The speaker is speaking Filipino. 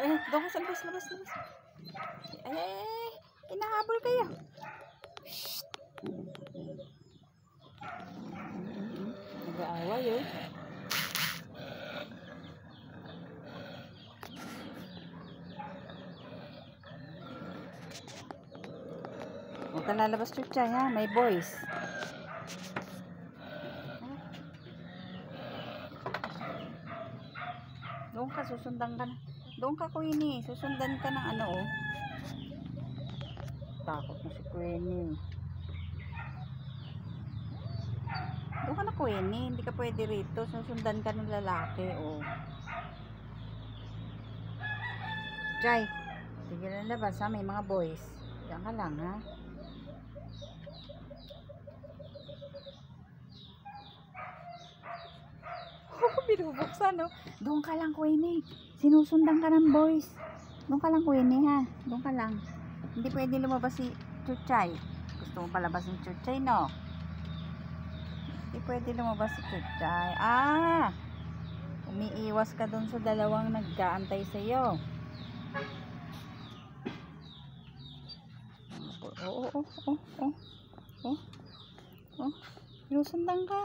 doon ka sa labas, labas. Hinahabol kayo. Shhh. Nag-aaway yun. Huwag ka lalabas, Chuchay, ha? May boys. Doon ka, susundan ka na. Doon ka, Queenie. Susundan ka ng ano, oh. Takot na si Queenie. Doon ka na, Queenie. Hindi ka pwede rito. Susundan ka ng lalaki, oh. Chay, sige na labas, ha? May mga boys. Diyan ka lang, ha? Binubuksan, no? Doon ka lang, Queenie. Sinusundan ka ng boys. Doon ka lang, Queenie, ha? Doon ka lang. Hindi pwede lumabas si Chuchay. Gusto mo palabas si Chuchay, no? Hindi pwede lumabas si Chuchay. Umiiwas ka doon sa dalawang nag-aantay sa'yo. Oh. Sinusundan ka.